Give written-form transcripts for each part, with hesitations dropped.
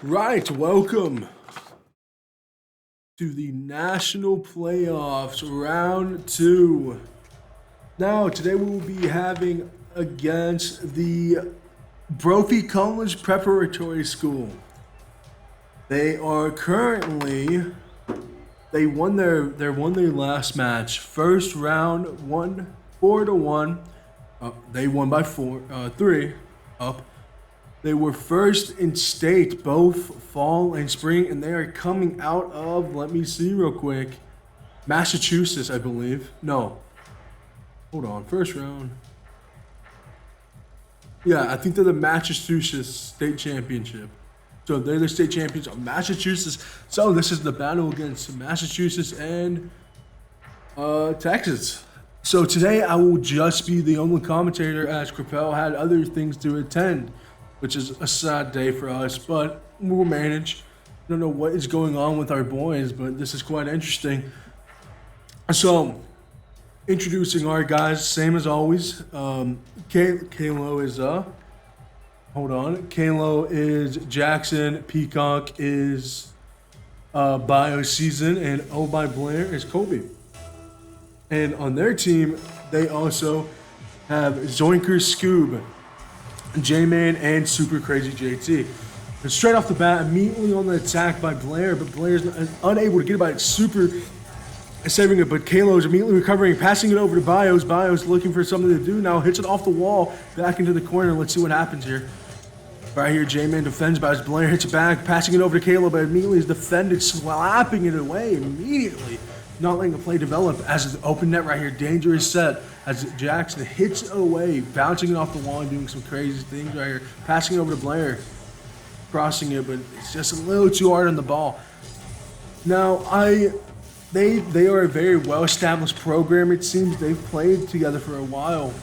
Right, welcome to the National Playoffs Round 2. Now, today we will be having against the Brophy College Preparatory School. They are currently, they won their last match. First round, 4-1. They won by 3 up. They were first in state both fall and spring, and they are coming out of, let me see real quick, Massachusetts, I believe. No. Hold on, first round. Yeah, I think they're the Massachusetts State Championship. So they're the state champions of Massachusetts. So this is the battle against Massachusetts and Texas. So today I will just be the only commentator as Crapel had other things to attend, which is a sad day for us, but we'll manage. I don't know what is going on with our boys, but this is quite interesting. So, introducing our guys, same as always. Kalo is, hold on. Kalo is Jackson, Peacock is Bio Season, and Oh by Blair is Kobe. And on their team, they also have Zoinker Scoob, J-Man, and Super Crazy JT. And straight off the bat, immediately on the attack by Blair, but Blair's unable to get it by Super saving it, but Kalo is immediately recovering, passing it over to Bios. Bios looking for something to do now, hits it off the wall, back into the corner. Let's see what happens here. Right here, J-Man defends Bios. Blair hits it back, passing it over to Kalo, but immediately is defended, slapping it away immediately. Not letting the play develop as an open net right here. Dangerous set as Jackson hits it away, bouncing it off the wall and doing some crazy things right here. Passing it over to Blair, crossing it, but it's just a little too hard on the ball. Now, they are a very well-established program, it seems. They've played together for a while.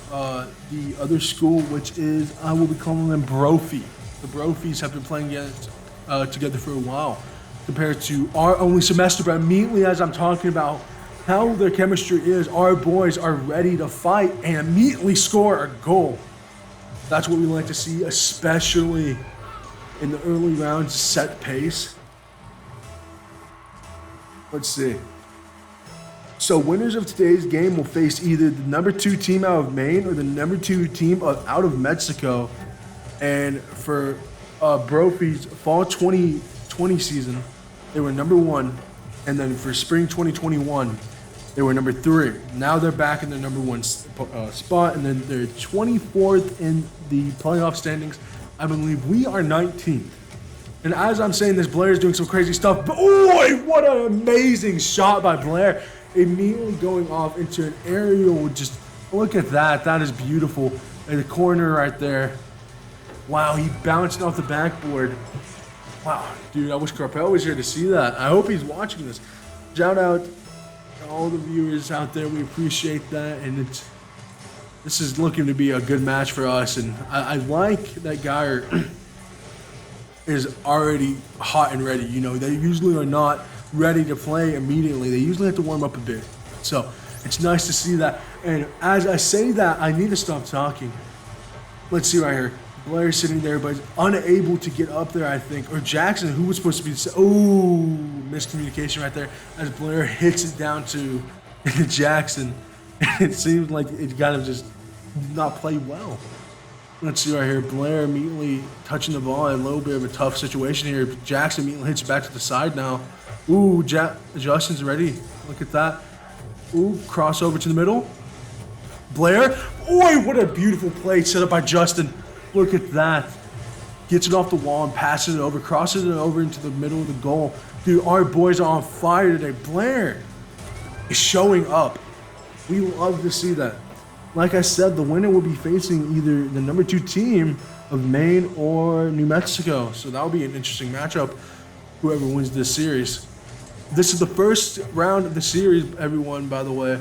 The other school, which is, I will be calling them Brophy. The Brophies have been playing together for a while, compared to our only semester, but immediately as I'm talking about how their chemistry is, our boys are ready to fight and immediately score a goal. That's what we like to see, especially in the early rounds, set pace. Let's see. So winners of today's game will face either the number 2 team out of Maine or the number 2 team out of Mexico. And for Brophy's fall 2020 season, they were number 1, and then for spring 2021, they were number 3. Now they're back in the number 1 spot, and then they're 24th in the playoff standings. I believe we are 19th. And as I'm saying this, Blair is doing some crazy stuff. But oh, what an amazing shot by Blair! Immediately going off into an aerial. Just look at that. That is beautiful. In the corner right there. Wow, he bounced off the backboard. Wow, dude, I wish Carpel was here to see that. I hope he's watching this. Shout out to all the viewers out there. We appreciate that. And this is looking to be a good match for us. And I like that Geyer is already hot and ready. You know, they usually are not ready to play immediately. They usually have to warm up a bit. So it's nice to see that. And as I say that, I need to stop talking. Let's see right here. Blair sitting there, but unable to get up there, I think. Or Jackson, who was supposed to be... Oh, miscommunication right there. As Blair hits it down to Jackson. It seems like it got to just not play well. Let's see right here. Blair immediately touching the ball. A little bit of a tough situation here. Jackson immediately hits it back to the side now. Ooh, Justin's ready. Look at that. Ooh, crossover to the middle. Blair. Boy, what a beautiful play set up by Justin. Look at that. Gets it off the wall and passes it over. Crosses it over into the middle of the goal. Dude, our boys are on fire today. Blair is showing up. We love to see that. Like I said, the winner will be facing either the number 2 team of Maine or New Mexico. So that'll be an interesting matchup, whoever wins this series. This is the first round of the series, everyone, by the way.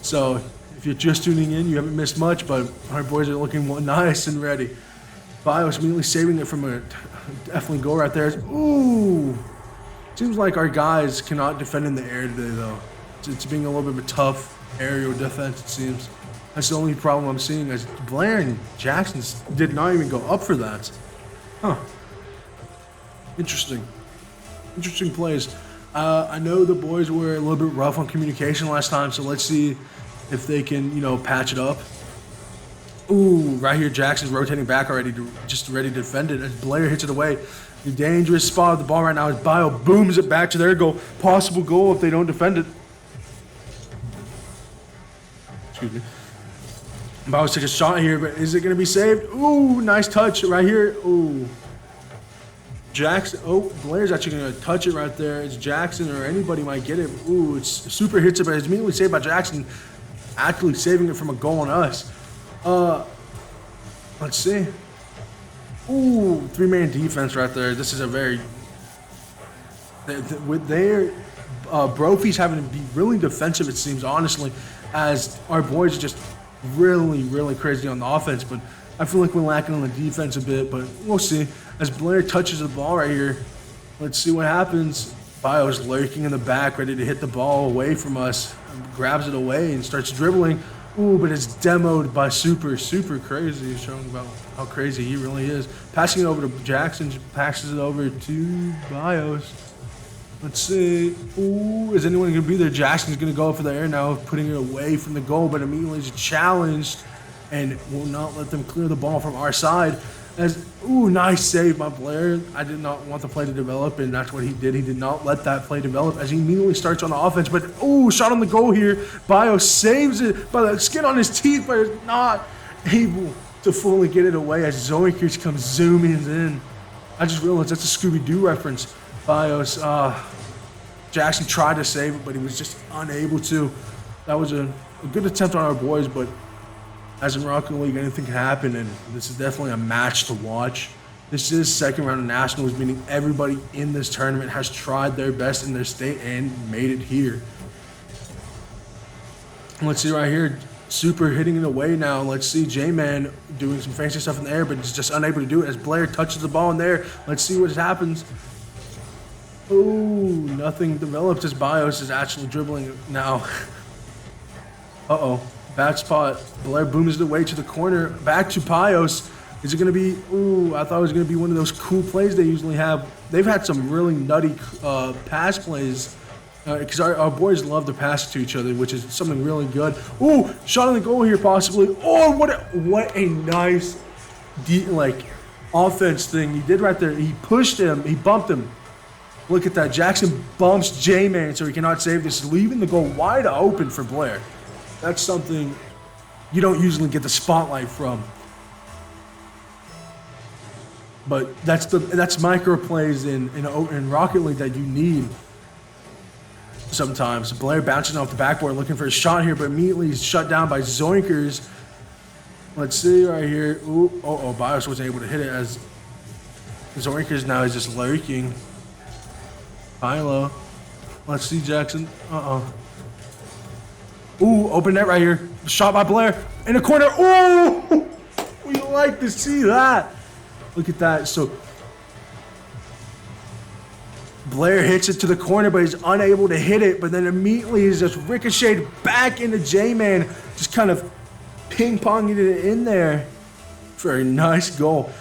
So if you're just tuning in, you haven't missed much, but our boys are looking nice and ready. Bios immediately saving it from a definitely goal right there. Ooh. Seems like our guys cannot defend in the air today, though. It's being a little bit of a tough aerial defense, it seems. That's the only problem I'm seeing, is Blair and Jackson did not even go up for that. Huh. Interesting. Interesting plays. I know the boys were a little bit rough on communication last time, so let's see if they can, patch it up. Ooh, right here, Jackson's rotating back already, just ready to defend it as Blair hits it away. The dangerous spot of the ball right now is Bio booms it back to their goal. Possible goal if they don't defend it. Excuse me. Bio's takes a shot here, but is it going to be saved? Ooh, nice touch right here. Ooh. Jackson, Blair's actually going to touch it right there. It's Jackson or anybody might get it. Ooh, it's super hits it, but it's immediately saved by Jackson, actually saving it from a goal on us. Let's see. Ooh, three-man defense right there. This is a very... With their... Brophy's having to be really defensive, it seems, honestly, as our boys are just really, really crazy on the offense, but I feel like we're lacking on the defense a bit, but we'll see. As Blair touches the ball right here, let's see what happens. Bio's lurking in the back, ready to hit the ball away from us. Grabs it away and starts dribbling. Ooh, but it's demoed by Super Crazy, showing about how crazy he really is. Passing it over to Jackson, passes it over to Bios. Let's see. Ooh, is anyone going to be there? Jackson's going to go for the air now, putting it away from the goal, but immediately is challenged and will not let them clear the ball from our side. Ooh, nice save by Blair. I did not want the play to develop, and that's what he did. He did not let that play develop as he immediately starts on the offense. But, ooh, shot on the goal here. Bio saves it by the skin on his teeth, but is not able to fully get it away as Zoinkers comes zooming in. I just realized that's a Scooby-Doo reference. Bios, Jackson tried to save it, but he was just unable to. That was a good attempt on our boys, but as in Rocket League, anything can happen, and this is definitely a match to watch. This is second round of Nationals, meaning everybody in this tournament has tried their best in their state and made it here. Let's see right here, Super hitting it away now. Let's see J-Man doing some fancy stuff in the air, but he's just unable to do it as Blair touches the ball in there. Let's see what happens. Ooh, nothing develops as Bios is actually dribbling now. Uh-oh. Bad spot. Blair booms it away to the corner. Back to Bios. Is it going to be... Ooh, I thought it was going to be one of those cool plays they usually have. They've had some really nutty pass plays because our boys love to pass to each other, which is something really good. Ooh, shot on the goal here possibly. Oh, what a nice offense thing he did right there. He pushed him. He bumped him. Look at that. Jackson bumps J-Man so he cannot save this, leaving the goal wide open for Blair. That's something you don't usually get the spotlight from. But that's micro plays in Rocket League that you need sometimes. Blair bouncing off the backboard looking for a shot here, but immediately he's shut down by Zoinkers. Let's see right here. Ooh, Bios wasn't able to hit it as Zoinkers now is just lurking. Hilo. Let's see Jackson. Ooh, open net right here. Shot by Blair in the corner. Ooh, we like to see that. Look at that. So Blair hits it to the corner, but he's unable to hit it. But then immediately he's just ricocheted back into J-Man, just kind of ping-ponging it in there for a nice goal.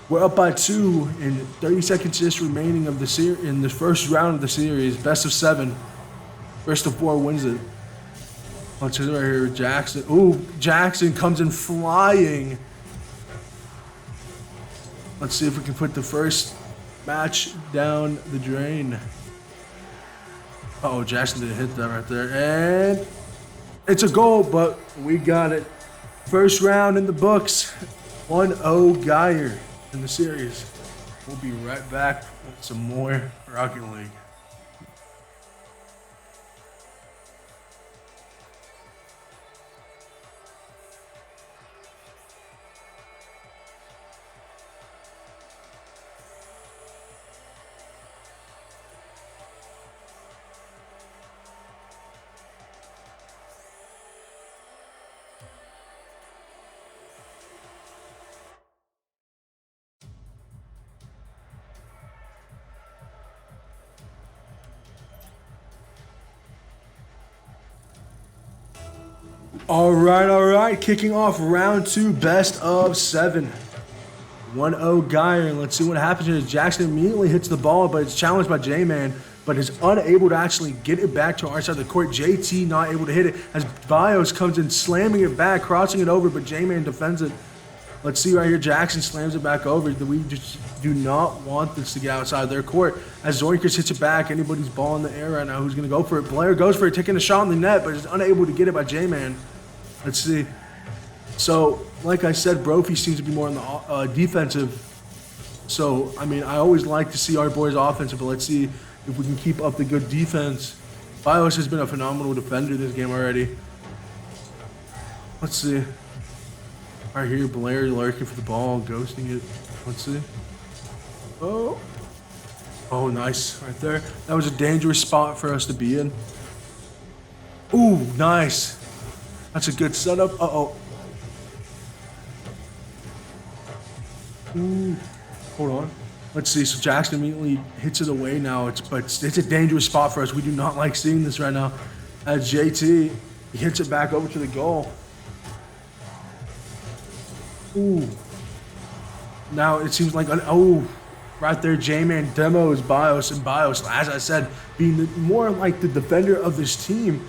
We're up by 2 and 30 seconds just remaining of the in the first round of the series. Best of 7. First of 4 wins it. Let's see right here, Jackson. Ooh, Jackson comes in flying. Let's see if we can put the first match down the drain. Uh-oh, Jackson didn't hit that right there. And it's a goal, but we got it. First round in the books. 1-0 Geyer in the series. We'll be right back with some more Rocket League. All right. Kicking off round 2, best of 7. 1-0 Geyer. Let's see what happens here. Jackson immediately hits the ball, but it's challenged by J-Man, but is unable to actually get it back to our side of the court. JT not able to hit it as Bios comes in slamming it back, crossing it over, but J-Man defends it. Let's see right here. Jackson slams it back over. We just do not want this to get outside their court. As Zoinkers hits it back, anybody's ball in the air right now. Who's going to go for it? Blair goes for it, taking a shot on the net, but is unable to get it by J-Man. Let's see. So, like I said, Brophy seems to be more on the defensive. So, I mean, I always like to see our boys offensive, but let's see if we can keep up the good defense. Bios has been a phenomenal defender this game already. Let's see. Right here, Blair lurking for the ball, ghosting it. Let's see. Oh. Oh, nice. Right there. That was a dangerous spot for us to be in. Ooh, nice. That's a good setup. Uh-oh. Ooh. Hold on. Let's see. So Jackson immediately hits it away now. But it's a dangerous spot for us. We do not like seeing this right now. As JT, he hits it back over to the goal. Ooh. Now it seems like, oh, right there, J-Man demos Bios, and Bios, as I said, being more like the defender of this team,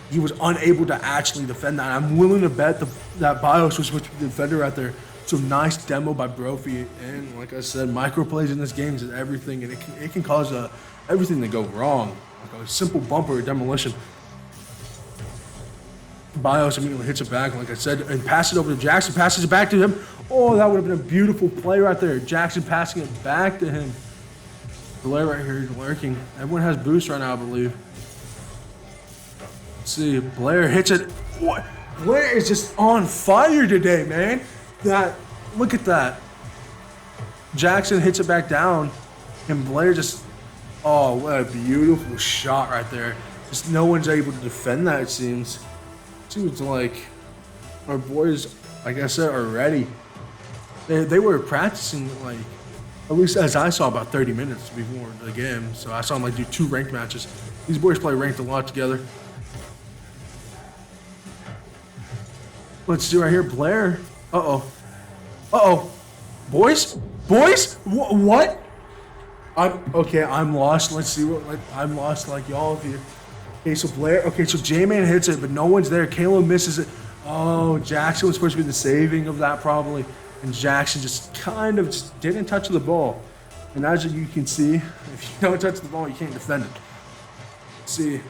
he was unable to actually defend that. I'm willing to bet that Bios was supposed to be the defender right there. So nice demo by Brophy, and like I said, micro plays in this game is everything, and it can cause everything to go wrong, like a simple bumper or demolition. Bios immediately hits it back, like I said, and passes it over to Jackson, passes it back to him. Oh, that would have been a beautiful play right there. Jackson passing it back to him. Blair right here is lurking. Everyone has boost right now, I believe. Let's see, Blair hits it. What? Blair is just on fire today, man. Look at that. Jackson hits it back down, and Blair just, oh, what a beautiful shot right there. Just no one's able to defend that, it seems. Seems like our boys, like I said, are ready. They were practicing, like, at least as I saw, about 30 minutes before the game. So I saw them like do 2 ranked matches. These boys play ranked a lot together. Let's see right here, Blair. Uh-oh. Uh-oh. Boys? Boys? What? I'm lost. Let's see what, I'm lost like y'all of you. Okay, so Blair, okay, so J-Man hits it, but no one's there. Kalo misses it. Oh, Jackson was supposed to be the saving of that probably. And Jackson just kind of just didn't touch the ball. And as you can see, if you don't touch the ball, you can't defend it. Let's see.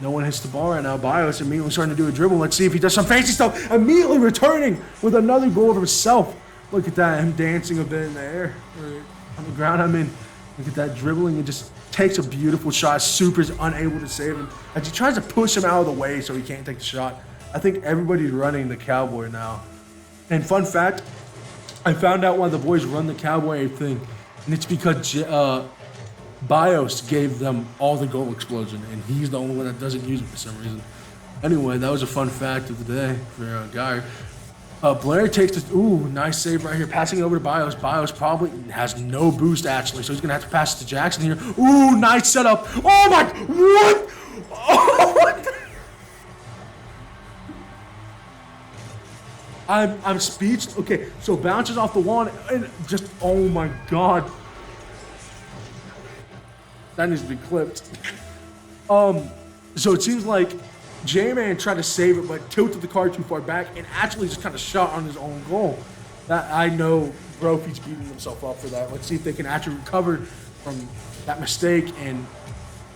No one hits the ball right now. Bios immediately starting to do a dribble. Let's see if he does some fancy stuff. Immediately returning with another goal of himself. Look at that, him dancing a bit in the air. Or on the ground, I mean. Look at that dribbling. It just takes a beautiful shot. Super's unable to save him. As he tries to push him out of the way so he can't take the shot. I think everybody's running the Cowboy now. And fun fact, I found out why the boys run the Cowboy thing. And it's because Bios gave them all the goal explosion. And he's the only one that doesn't use it for some reason. Anyway, that was a fun fact of the day for Guy. Blair takes this, ooh, nice save right here, passing it over to Bios. Bios probably has no boost actually, so he's gonna have to pass it to Jackson here. Ooh, nice setup. Oh my, what? Oh, what the? I'm speechless. Okay, so bounces off the wall and just, oh my God. That needs to be clipped. So it seems like J-Man tried to save it, but tilted the car too far back and actually just kind of shot on his own goal. That I know Brophy's beating himself up for that. Let's see if they can actually recover from that mistake and,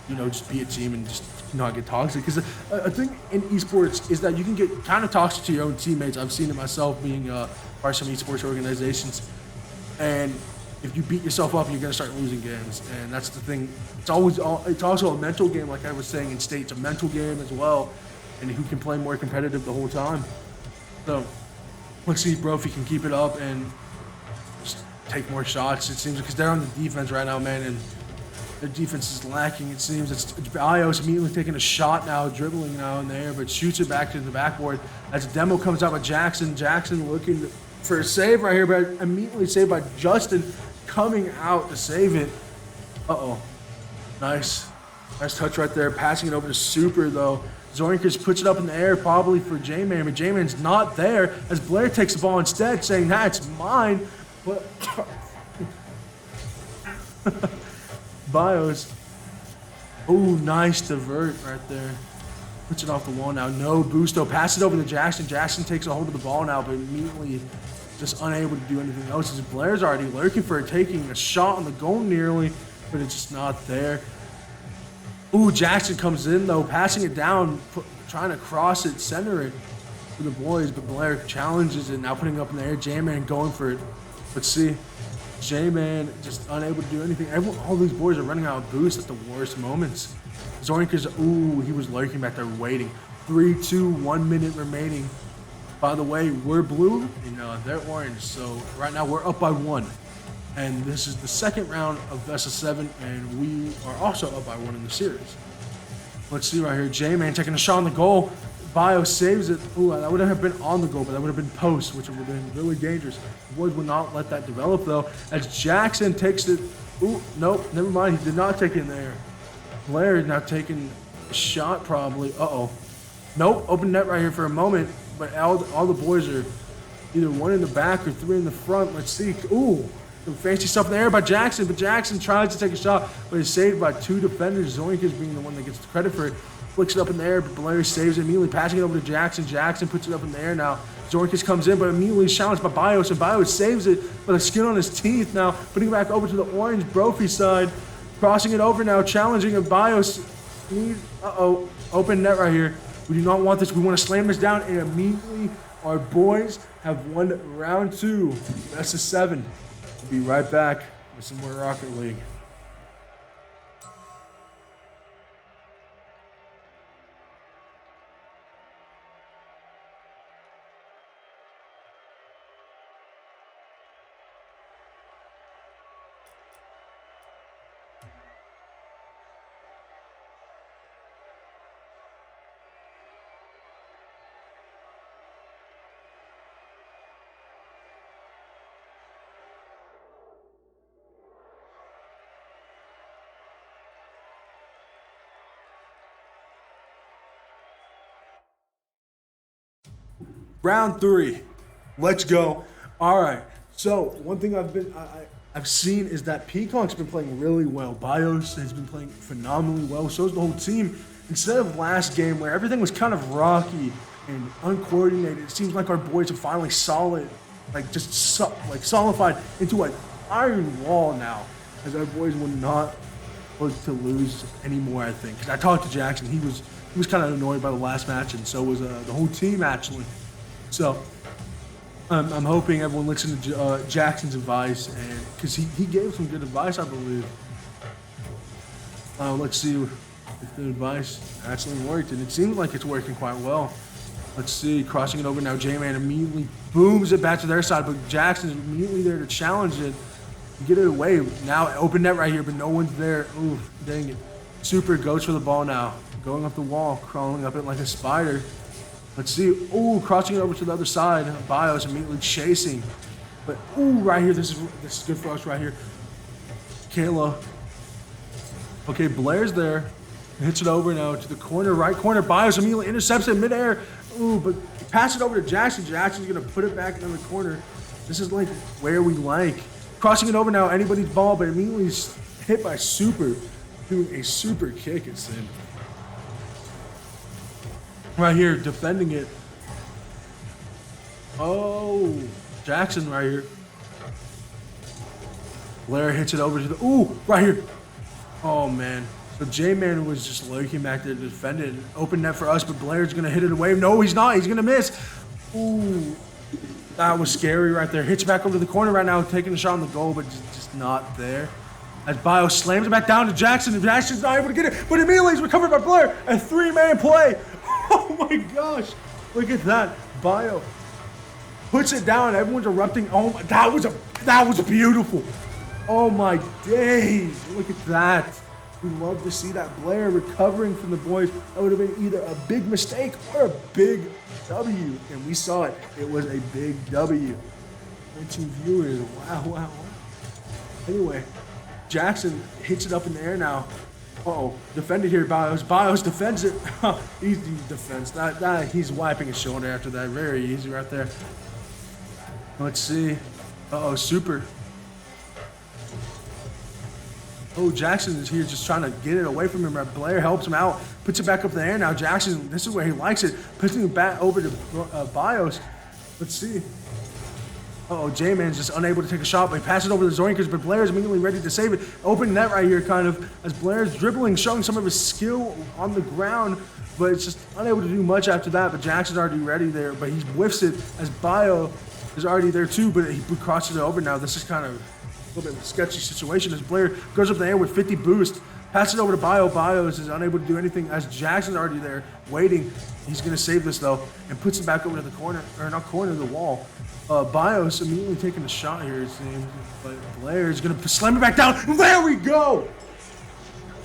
you know, just be a team and just not get toxic. Because a thing in esports is that you can get kind of toxic to your own teammates. I've seen it myself being part of some esports organizations. And if you beat yourself up, you're going to start losing games. And that's the thing. It's also a mental game, like I was saying in state. It's a mental game as well. And who can play more competitive the whole time. So let's see if Brophy can keep it up and just take more shots. It seems because they're on the defense right now, man. And their defense is lacking. It seems it's Ios immediately taking a shot now, dribbling now in the air, but shoots it back to the backboard. As a demo comes out by Jackson. Jackson looking for a save right here, but immediately saved by Justin. Coming out to save it. Uh-oh. Nice. Nice touch right there. Passing it over to Super, though. Zoinkers puts it up in the air, probably for J-Man, but J-Man's not there as Blair takes the ball instead, saying, "Nah, it's mine." But Bios. Oh, nice divert right there. Puts it off the wall now. No boosto. Pass it over to Jackson. Jackson takes a hold of the ball now, but immediately just unable to do anything else. As Blair's already lurking for it, taking a shot on the goal nearly, but it's just not there. Ooh, Jackson comes in though, passing it down, trying to cross it, center it for the boys, but Blair challenges it, now putting it up in the air. J-Man going for it. Let's see. J-Man just unable to do anything. All these boys are running out of boost at the worst moments. Zorinka's, ooh, he was lurking back there waiting. 3, 2, 1 minute remaining. By the way, we're blue and they're orange, so right now we're up by 1. And this is the second round of best of 7, and we are also up by 1 in the series. Let's see right here, J-Man taking a shot on the goal. Bio saves it. Ooh, that wouldn't have been on the goal, but that would have been post, which would have been really dangerous. The boys would not let that develop though, as Jackson takes it. Ooh, nope, never mind, he did not take it in the air. Blair is now taking a shot probably. Uh-oh. Nope, open net right here for a moment, but all the boys are either 1 in the back or 3 in the front. Let's see. Ooh, some fancy stuff in the air by Jackson, but Jackson tries to take a shot, but is saved by 2 defenders. Zoinkas being the one that gets the credit for it. Flicks it up in the air, but Blair saves it immediately, passing it over to Jackson. Jackson puts it up in the air now. Zorkis comes in, but immediately challenged by Bios, and Bios saves it, but a skin on his teeth now, putting it back over to the orange Brophy side. Crossing it over now, challenging a Bios. Uh-oh, open net right here. We do not want this. We want to slam this down, and immediately our boys have won round 2. Best of 7. We'll be right back with some more Rocket League. Round 3. Let's go. All right. So one thing I've seen is that Peacock's been playing really well. Bios has been playing phenomenally well. So is the whole team. Instead of last game where everything was kind of rocky and uncoordinated, it seems like our boys are finally solid, solidified into an iron wall now. As our boys will not look to lose anymore, I think. Because I talked to Jackson, he was kind of annoyed by the last match, and so was the whole team actually. So I'm hoping everyone listens to Jackson's advice, and because he gave some good advice, I believe. Let's see if the advice actually worked, and it seems like it's working quite well. Let's see, crossing it over now. J-Man immediately booms it back to their side, but Jackson's immediately there to challenge it, get it away. Now open net right here, but no one's there. Ooh, dang it. Super goes for the ball now, going up the wall, crawling up it like a spider. Let's see. Ooh, crossing it over to the other side. Bios immediately chasing. But ooh, right here, this is good for us right here. Kayla. Okay, Blair's there. Hits it over now to the corner, right corner. Bios immediately intercepts it midair. Ooh, but pass it over to Jackson. Jackson's gonna put it back in the corner. This is like where we like. Crossing it over now, anybody's ball, but immediately hit by Super. Doing a super kick, it seemed. Right here, defending it. Oh, Jackson right here. Blair hits it over to the, ooh, right here. Oh, man. So J-Man was just lurking back there to defend it. Open net for us, but Blair's going to hit it away. No, he's not. He's going to miss. Ooh, that was scary right there. Hits back over to the corner right now, taking a shot on the goal, but just not there. As Bio slams it back down to Jackson, and Jackson's not able to get it, but immediately he's recovered by Blair. A 3-man play. Oh my gosh, look at that. Bio puts it down, everyone's erupting. Oh my, that was beautiful. Oh my days, look at that. We love to see that. Blair recovering from the boys. That would have been either a big mistake or a big W, and we saw it. It was a big W. 19 viewers, wow. Anyway, Jackson hits it up in the air now. Uh-oh, defended here, Bios. Bios defends it. Easy defense. That he's wiping his shoulder after that. Very easy right there. Let's see. Uh-oh, super. Oh, Jackson is here just trying to get it away from him. Blair helps him out, puts it back up in the air. Now Jackson, this is where he likes it, puts it back over to Bios. Let's see. Uh-oh, J-Man's just unable to take a shot, but he passes it over to Zoinkers, but Blair's immediately ready to save it. Open net right here, kind of, as Blair's dribbling, showing some of his skill on the ground, but it's just unable to do much after that. But Jackson's already ready there, but he whiffs it as Bio is already there too, but he crosses it over now. This is kind of a little bit of a sketchy situation as Blair goes up the air with 50 boost, passes it over to Bio. Bio is unable to do anything as Jackson's already there waiting. He's going to save this though and puts it back over to the corner, or not corner, the wall. Bios immediately taking a shot here, it seems, but Blair is going to slam it back down. There we go!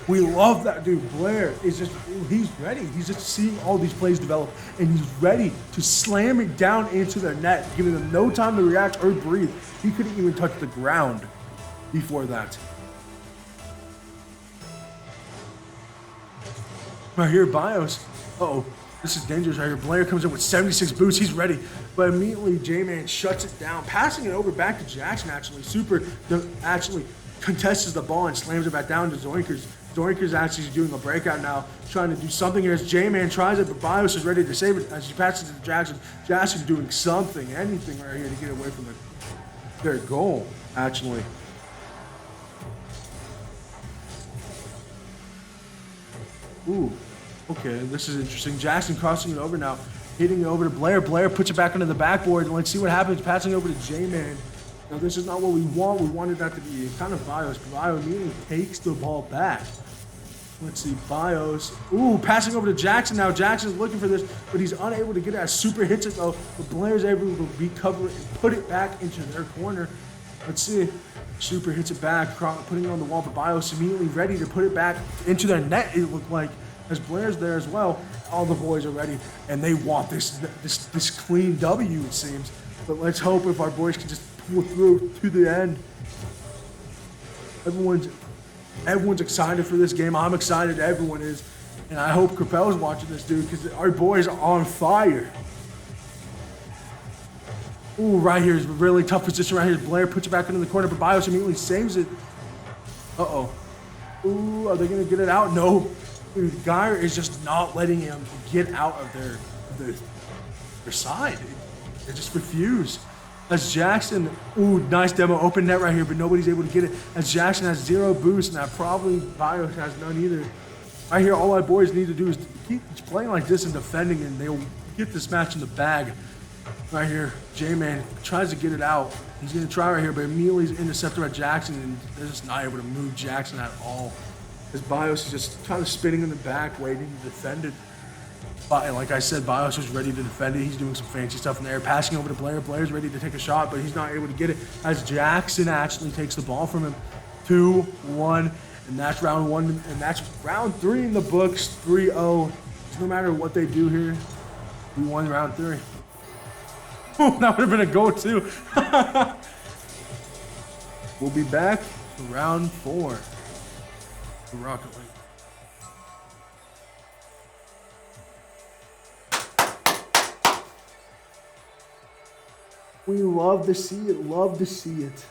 We love that dude. Blair is just, he's ready. He's just seeing all these plays develop, and he's ready to slam it down into their net, giving them no time to react or breathe. He couldn't even touch the ground before that. Right here, Bios. Uh-oh. This is dangerous right here. Blair comes in with 76 boosts. He's ready. But immediately, J-Man shuts it down, passing it over back to Jackson, actually. Super actually contests the ball and slams it back down to Zoinkers. Zoinkers actually doing a breakout now, trying to do something here as J-Man tries it, but Bios is ready to save it as he passes it to Jackson. Jackson's doing something, anything right here to get away from their goal, actually. Ooh. Okay, this is interesting. Jackson crossing it over now, hitting it over to Blair. Blair puts it back into the backboard. Let's see what happens. Passing over to J-Man. Now, this is not what we want. We wanted that to be kind of Bios, but Bios immediately takes the ball back. Let's see, Bios. Ooh, passing over to Jackson now. Jackson's looking for this, but he's unable to get it as Super hits it, though. But Blair's able to recover it and put it back into their corner. Let's see. Super hits it back, putting it on the wall, but Bios immediately ready to put it back into their net, it looked like. As Blair's there as well, all the boys are ready, and they want this clean W, it seems. But let's hope if our boys can just pull through to the end. Everyone's excited for this game. I'm excited. Everyone is, and I hope Capel's watching this, dude, because our boys are on fire. Ooh, right here is a really tough position. Right here, Blair puts it back into the corner, but Bios immediately saves it. Uh-oh. Ooh, are they gonna get it out? No. Dude, Geyer is just not letting him get out of their side. They just refuse. As Jackson, ooh, nice demo, open net right here, but nobody's able to get it. As Jackson has 0 boost, and that probably Bios has none either. Right here, all our boys need to do is keep playing like this and defending, and they'll get this match in the bag. Right here, J-Man tries to get it out. He's gonna try right here, but immediately is intercepted by Jackson, and they're just not able to move Jackson at all. As Bios is just kind of spinning in the back, waiting to defend it. But like I said, Bios was ready to defend it. He's doing some fancy stuff in the air, passing over to Blair. Blair's ready to take a shot, but he's not able to get it. As Jackson actually takes the ball from him. 2-1, and that's round 1, and that's round 3 in the books. 3-0. So no matter what they do here, we won round 3. Oh, that would have been a goal too. We'll be back for round 4. The Rocket League. We love to see it, love to see it.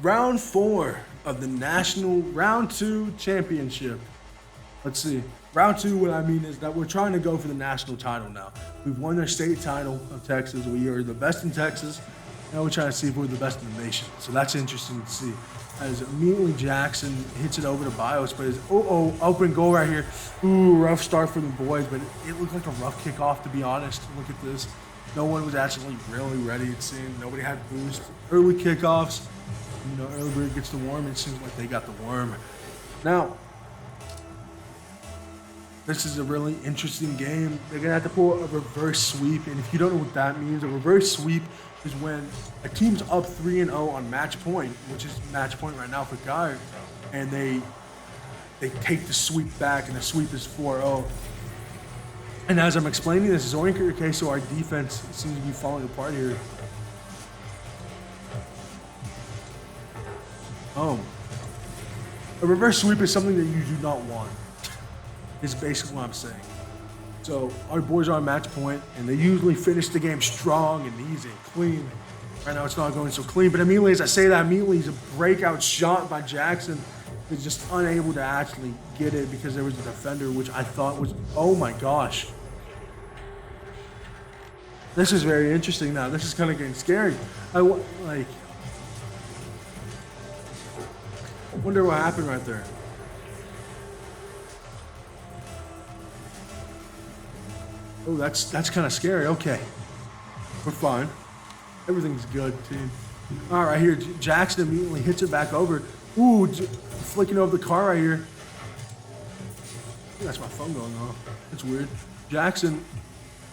Round 4 of the National Round 2 Championship. Let's see. Round 2, what I mean is that we're trying to go for the national title now. We've won the state title of Texas. We are the best in Texas. Now we're trying to see if we're the best in the nation. So that's interesting to see. As immediately Jackson hits it over to Bios, but his open goal right here. Ooh, rough start for the boys, but it looked like a rough kickoff, to be honest. Look at this. No one was actually really ready, it seemed. Nobody had boost. Early kickoffs. You know, early bird gets the worm. It seems like they got the worm. Now, this is a really interesting game. They're gonna have to pull a reverse sweep, and if you don't know what that means, a reverse sweep is when a team's up 3-0 on match point, which is match point right now for Guy, and they take the sweep back, and the sweep is 4-0. And as I'm explaining this, Zoinker, okay, so our defense seems to be falling apart here. Oh. A reverse sweep is something that you do not want. Is basically what I'm saying. So our boys are on match point, and they usually finish the game strong and easy and clean. Right now it's not going so clean, but immediately as I say that, immediately is a breakout shot by Jackson. He's just unable to actually get it because there was a defender, which I thought was, oh my gosh. This is very interesting now. This is kind of getting scary. I wonder what happened right there. Oh, that's kind of scary. Okay, we're fine. Everything's good, team. All right, here Jackson immediately hits it back over. Ooh, flicking over the car right here. That's my phone going off. That's weird. Jackson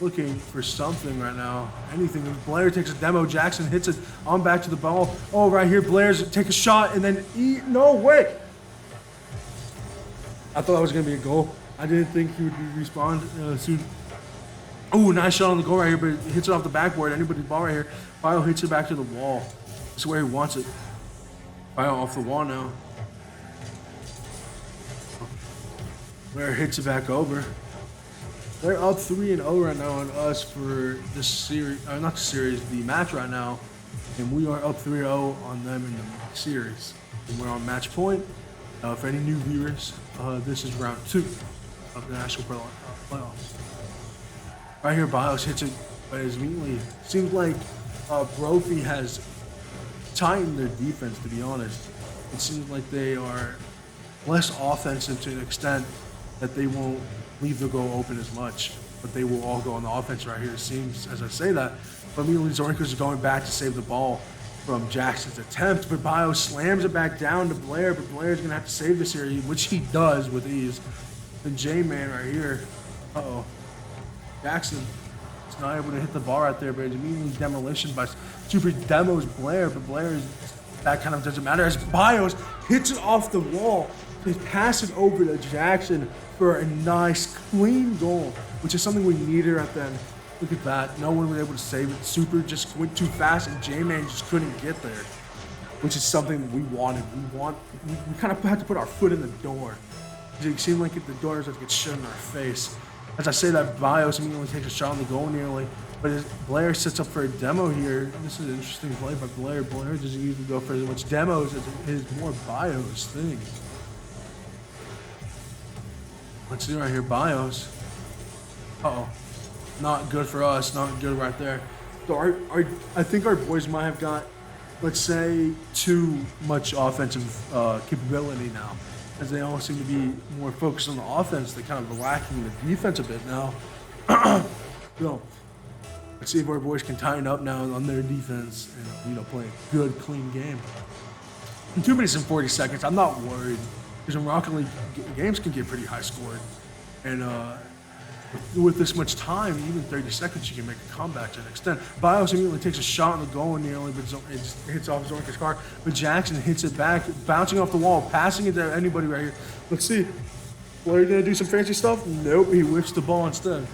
looking for something right now. Anything. Blair takes a demo. Jackson hits it on back to the ball. Oh, right here, Blair's take a shot and then no way. I thought that was gonna be a goal. I didn't think he would respawn soon. Oh, nice shot on the goal right here, but it hits it off the backboard. Anybody's ball right here. Bio hits it back to the wall. This is where he wants it. Bio off the wall now. Blair hits it back over. They're up 3-0 right now on us for this series, not the series, the match right now. And we are up 3-0 on them in the series. And we're on match point. For any new viewers, this is round 2 of the National Playoffs. Right here, Bios hits it, but immediately seems like Brophy has tightened their defense, to be honest. It seems like they are less offensive to an extent that they won't leave the goal open as much, but they will all go on the offense right here. It seems, as I say that, but immediately Zoinkers are going back to save the ball from Jackson's attempt, but Bio slams it back down to Blair, but Blair's gonna have to save this here, which he does with ease. The J-Man right here, uh-oh. Jackson is not able to hit the ball right there, but it's immediately demolition by Super Demos Blair, but that kind of doesn't matter as Bios hits it off the wall. They pass it over to Jackson for a nice, clean goal, which is something we needed right then. Look at that. No one was able to save it. Super just went too fast, and J-Man just couldn't get there, which is something we wanted. We kind of had to put our foot in the door. It seemed like the doors would get shut in our face. As I say that, Bios immediately takes a shot on the goal nearly, but as Blair sets up for a demo here. This is an interesting play by Blair. Blair doesn't usually go for as much demos as his more Bios thing. Let's see right here, Bios. Uh-oh. Not good for us, not good right there. So I think our boys might have got, let's say, too much offensive capability now. As they all seem to be more focused on the offense, they're kind of lacking the defense a bit now. So, let's see if our boys can tighten up now on their defense and play a good, clean game. In 2 minutes and 40 seconds, I'm not worried because in Rocket League games can get pretty high scored, and with this much time, even 30 seconds, you can make a comeback to an extent. Bios immediately takes a shot on the goal nearly, but it just hits off Zoinker's car. But Jackson hits it back, bouncing off the wall, passing it to anybody right here. Let's see. Blair gonna do some fancy stuff? Nope, he whips the ball instead.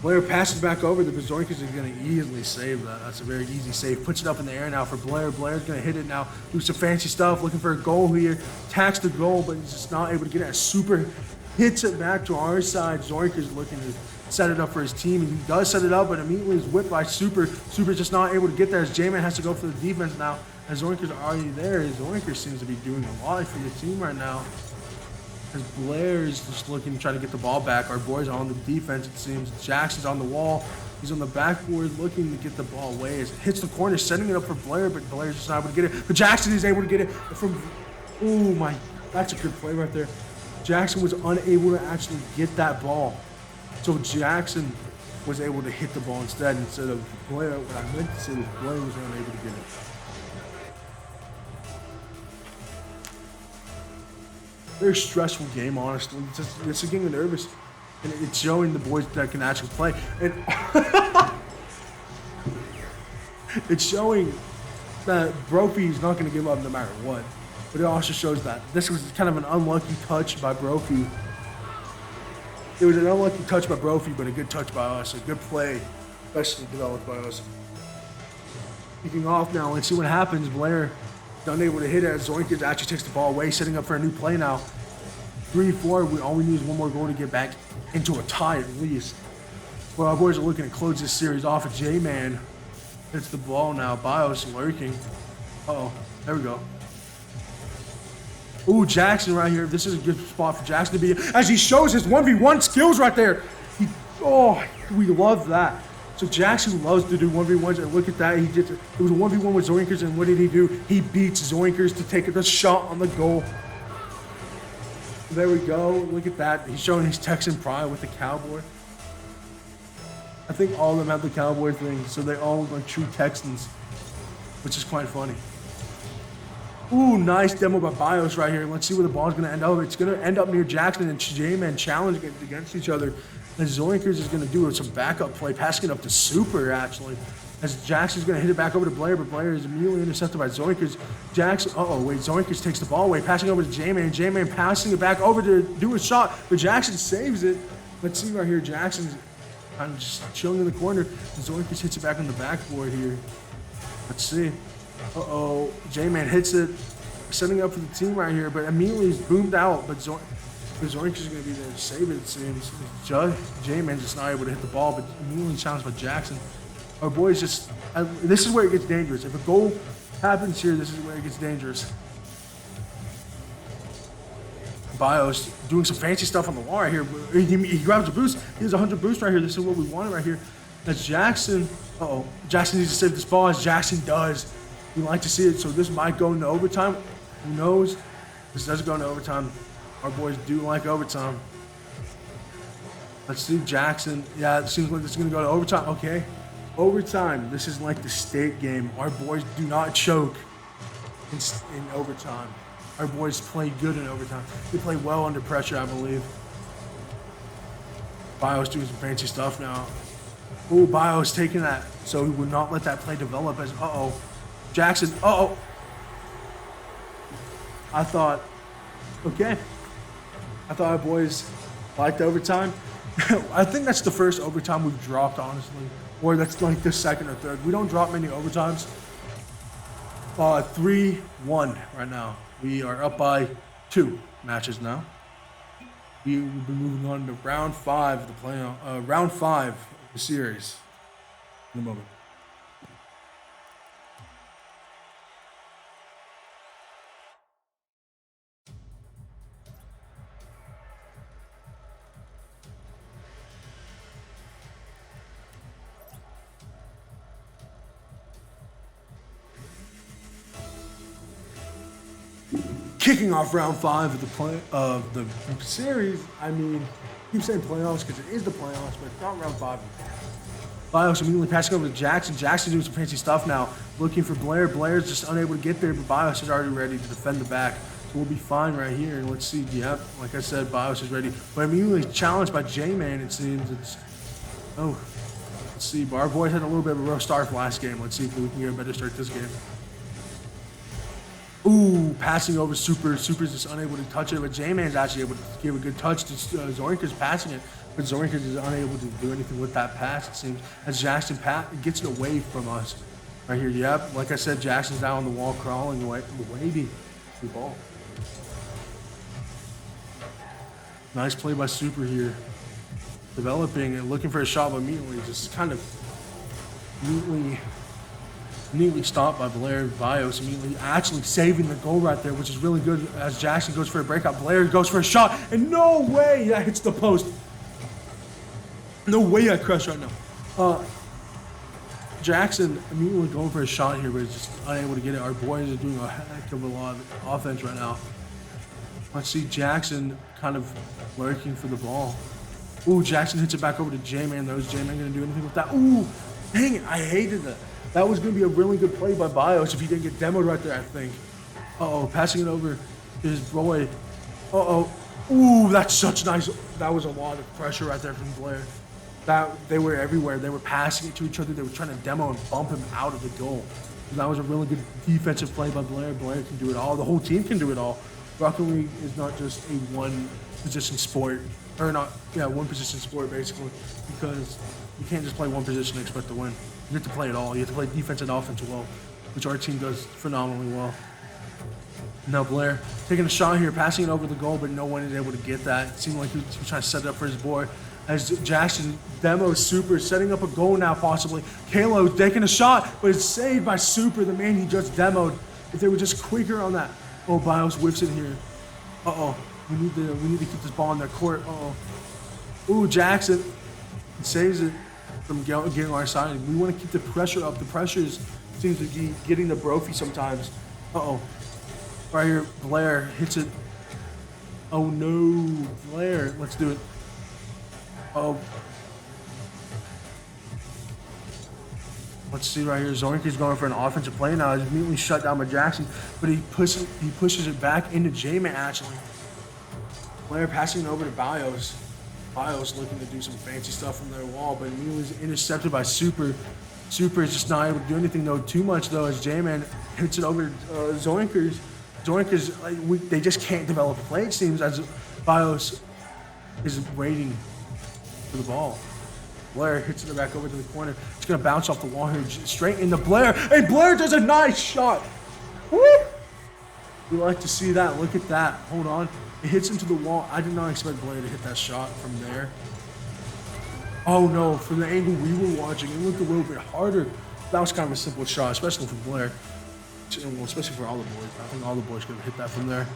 Blair passes back over. The Zoinkers are gonna easily save that. That's a very easy save. Puts it up in the air now for Blair. Blair's gonna hit it now, do some fancy stuff, looking for a goal here. Tacks the goal, but he's just not able to get it. Super hits it back to our side. Zoinker's looking to set it up for his team. He does set it up, but immediately is whipped by Super. Super's just not able to get there as J-Man has to go for the defense now. As Zoinker's already there, Zoinker seems to be doing a lot for the team right now. As Blair's just looking to try to get the ball back. Our boys are on the defense, it seems. Jackson's on the wall. He's on the backboard looking to get the ball away. As it hits the corner, setting it up for Blair, but Blair's just not able to get it. But Jackson is able to get it from, oh my, that's a good play right there. Jackson was unable to actually get that ball. So Jackson was able to hit the ball instead of Blair. What I meant to say was Blair was unable to get it. very stressful game, honestly. It's getting me nervous. And it's showing the boys that can actually play. And it's showing that Brophy is not going to give up no matter what. But it also shows that this was kind of an unlucky touch by Brophy. It was an unlucky touch by Brophy, but a good touch by us. A good play, especially developed by us. Kicking off now. Let's see what happens. Blair unable to hit it as Zoinkers actually takes the ball away, setting up for a new play now. 3-4. All we need is one more goal to get back into a tie at least. Well, our boys are looking to close this series off. A J-Man hits the ball now. Bios lurking. Uh-oh. There we go. Ooh, Jackson right here. This is a good spot for Jackson to be as he shows his 1v1 skills right there. We love that. So Jackson loves to do 1v1s, and look at that. It was a 1v1 with Zoinkers, and what did he do? He beats Zoinkers to take the shot on the goal. There we go. Look at that. He's showing his Texan pride with the cowboy. I think all of them have the cowboy thing, so they all look like true Texans, which is quite funny. Ooh, nice demo by Bios right here. Let's see where the ball's going to end up. It's going to end up near Jackson and J-Man challenge against each other. And Zoinkers is going to do some backup play, passing it up to Super, actually. As Jackson's going to hit it back over to Blair, but Blair is immediately intercepted by Zoinkers. Jackson, Zoinkers takes the ball away, passing over to J-Man. J-Man passing it back over to do a shot, but Jackson saves it. Let's see right here. Jackson's kind of just chilling in the corner. And Zoinkers hits it back on the backboard here. Let's see. J-Man hits it, setting up for the team right here, but immediately he's boomed out, but Zoinkers is going to be there to save it seems. J-Man just not able to hit the ball, but immediately challenged by Jackson. Our boys just, this is where it gets dangerous. If a goal happens here, this is where it gets dangerous. Bios doing some fancy stuff on the wall right here. He grabs a boost. He has 100 boost right here. This is what we wanted right here. That's Jackson. Jackson needs to save this ball, as Jackson does. We like to see it, so this might go into overtime. Who knows? This does go into overtime. Our boys do like overtime. Let's see Jackson. Yeah, it seems like this is going to go to overtime. Okay. Overtime. This is like the state game. Our boys do not choke in overtime. Our boys play good in overtime. They play well under pressure, I believe. Bios doing some fancy stuff now. Ooh, Bios taking that, so he would not let that play develop as, Jackson, I thought our boys liked overtime. I think that's the first overtime we've dropped, honestly. Or that's like the second or third. We don't drop many overtimes. 3-1 right now. We are up by 2 matches now. We will be moving on to round 5 of the playoff, round 5 of the series in a moment. Kicking off round 5 of the series. I mean, I keep saying playoffs because it is the playoffs, but it's not round 5. Bios immediately passing over to Jackson. Jackson doing some fancy stuff now, looking for Blair. Blair's just unable to get there, but Bios is already ready to defend the back. So we'll be fine right here. And let's see. Yep, like I said, Bios is ready. But immediately challenged by J-Man, it seems. Let's see. Our boys had a little bit of a rough start last game. Let's see if we can get a better start this game. Ooh, passing over Super. Super's just unable to touch it, but J-Man's actually able to give a good touch to Zoinkers passing it, but Zoinkers is unable to do anything with that pass, it seems, as Jackson gets it away from us. Right here, yep, like I said, Jackson's down on the wall, crawling away, waiting for the ball. Nice play by Super here. Developing and looking for a shot, but immediately just kind of neatly stopped by Blair. Bios immediately actually saving the goal right there, which is really good as Jackson goes for a breakout. Blair goes for a shot, and no way that hits the post. No way I crushed right now. Jackson immediately going for a shot here, but he's just unable to get it. Our boys are doing a heck of a lot of offense right now. Let's see Jackson kind of lurking for the ball. Ooh, Jackson hits it back over to J-Man. Is J-Man going to do anything with that? Ooh, dang it, I hated that. That was going to be a really good play by Bios if he didn't get demoed right there, I think. Passing it over to his boy. Uh-oh. Ooh, that's such nice. That was a lot of pressure right there from Blair. That they were everywhere. They were passing it to each other. They were trying to demo and bump him out of the goal. That was a really good defensive play by Blair. Blair can do it all. The whole team can do it all. Rocket League is not just a one-position sport, or not, yeah, one-position sport basically, because you can't just play one position and expect to win. You have to play it all. You have to play defense and offense well, which our team does phenomenally well. Now Blair taking a shot here, passing it over the goal, but no one is able to get that. It seemed like he was trying to set it up for his boy. As Jackson demos Super, setting up a goal now possibly. Kalo taking a shot, but it's saved by Super, the man he just demoed. If they were just quicker on that. Oh, Bios whips it here. Uh-oh. We need to keep this ball in their court. Uh-oh. Ooh, Jackson saves it from getting our side. We want to keep the pressure up. The pressures seems to be getting the Brophy sometimes. Uh-oh. Right here, Blair hits it. Oh no, Blair. Let's do it. Oh. Let's see right here. Zoinker's going for an offensive play now. He's immediately shut down by Jackson, but he pushes it back into J-Man actually. Blair passing it over to Bios. Bios looking to do some fancy stuff from their wall, but immediately is intercepted by Super. Super is just not able to do anything though too much though as J-Man hits it over to Zoinkers. Zoinkers, like, they just can't develop a play it seems as Bios is waiting for the ball. Blair hits it back over to the corner. It's gonna bounce off the wall here, straight into Blair. And Blair does a nice shot. Woo! We like to see that. Look at that. Hold on. It hits into the wall. I did not expect Blair to hit that shot from there. Oh no, from the angle we were watching, it looked a little bit harder. That was kind of a simple shot, especially for Blair. Well, especially for all the boys. I think all the boys could have hit that from there.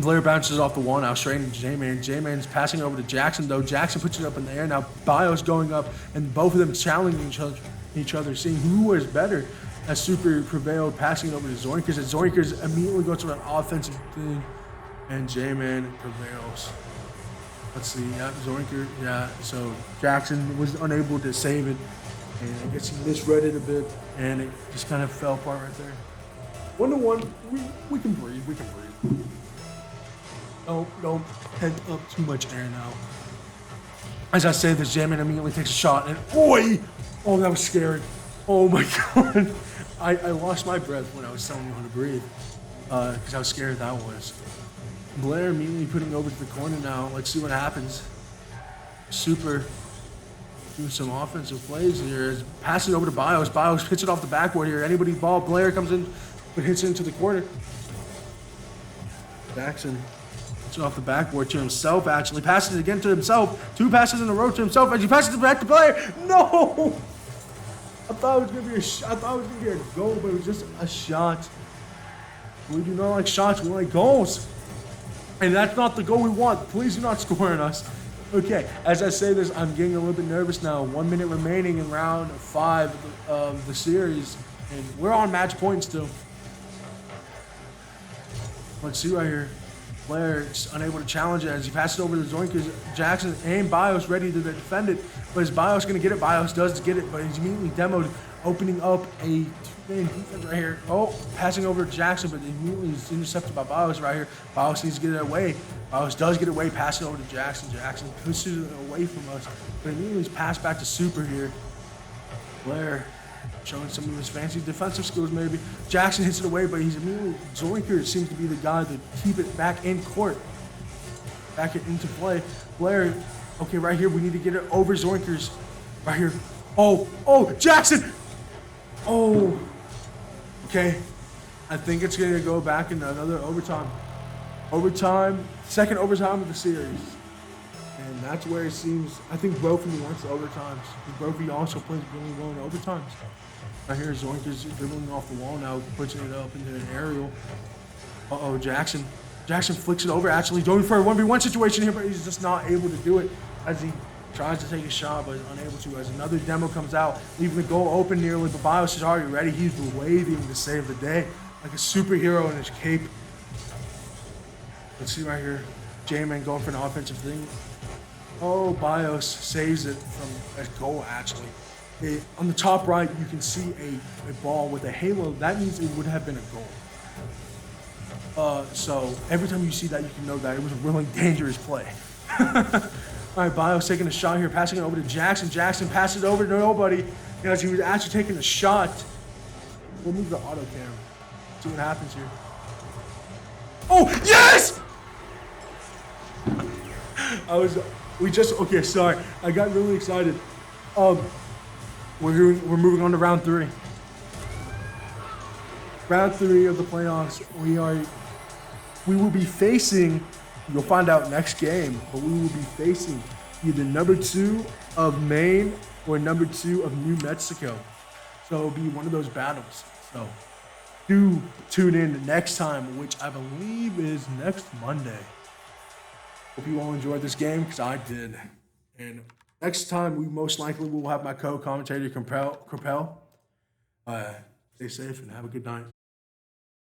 Blair bounces off the wall now, straight into J-Man. J-Man's passing over to Jackson, though. Jackson puts it up in the air. Now Bios going up, and both of them challenging each other, seeing who was better. As Super prevailed, passing it over to Zoinkers. And Zoinkers immediately goes to an offensive thing, and J-Man prevails. Let's see, yeah, Zoinker, yeah. So Jackson was unable to save it, and I guess he misread it a bit, and it just kind of fell apart right there. 1-1, we can breathe, we can breathe. Don't head up too much air now. As I say this, J-Man immediately takes a shot, and oi! Oh, that was scary. Oh my God. I lost my breath when I was telling you how to breathe, because how scared that was. Blair immediately putting over to the corner now. Let's see what happens. Super doing some offensive plays here. Passing over to Bios. Bios hits it off the backboard here. Anybody's ball. Blair comes in, but hits it into the corner. Jackson hits it off the backboard to himself, actually. Passes it again to himself. 2 passes in a row to himself as he passes it back to Blair. No! I thought it was gonna be a goal, but it was just a shot. We do not like shots, we like goals. And that's not the goal we want. Please do not score on us. Okay, as I say this, I'm getting a little bit nervous now. 1 minute remaining in round 5 of the series, and we're on match point still. Let's see right here. Blair is unable to challenge it as he passes it over to Zoinkers. Jackson and Bios ready to defend it, but is Bios going to get it? Bios does get it, but he's immediately demoed, opening up a 2-man defense right here. Oh, passing over to Jackson, but immediately is intercepted by Bios right here. Bios needs to get it away. Bios does get it away, passing over to Jackson. Jackson pushes it away from us, but immediately is passed back to Super here. Blair showing some of his fancy defensive skills maybe. Jackson hits it away, but he's immediately, Zoinker seems to be the guy to keep it back in court. Back it into play. Blair, okay, right here, we need to get it over Zoinkers. Right here. Oh, Jackson! Oh, okay. I think it's gonna go back into another overtime. Second overtime of the series. And that's where it seems, I think Brophy wants the overtimes. Brophy also plays really well in overtimes. Right here, Zoinker's dribbling off the wall now, pushing it up into an aerial. Uh-oh, Jackson. Jackson flicks it over, actually going for a 1v1 situation here, but he's just not able to do it as he tries to take a shot, but is unable to as another demo comes out, leaving the goal open nearly, but Bios is already ready. He's waving to save the day, like a superhero in his cape. Let's see right here. J-Man going for an offensive thing. Oh, Bios saves it from a goal, actually. On the top right, you can see a ball with a halo. That means it would have been a goal. So every time you see that, you can know that it was a really dangerous play. All right, Bio's taking a shot here, passing it over to Jackson. Jackson passes it over to nobody as he was actually taking a shot. We'll move the auto cam. See what happens here. Oh, yes! Okay, sorry. I got really excited. We're moving on to round 3. Round 3 of the playoffs. We will be facing, you'll find out next game, but we will be facing either number 2 of Maine or number 2 of New Mexico. So it'll be one of those battles. So do tune in next time, which I believe is next Monday. Hope you all enjoyed this game, because I did. And next time, we most likely will have my co-commentator, Capel. Stay safe and have a good night.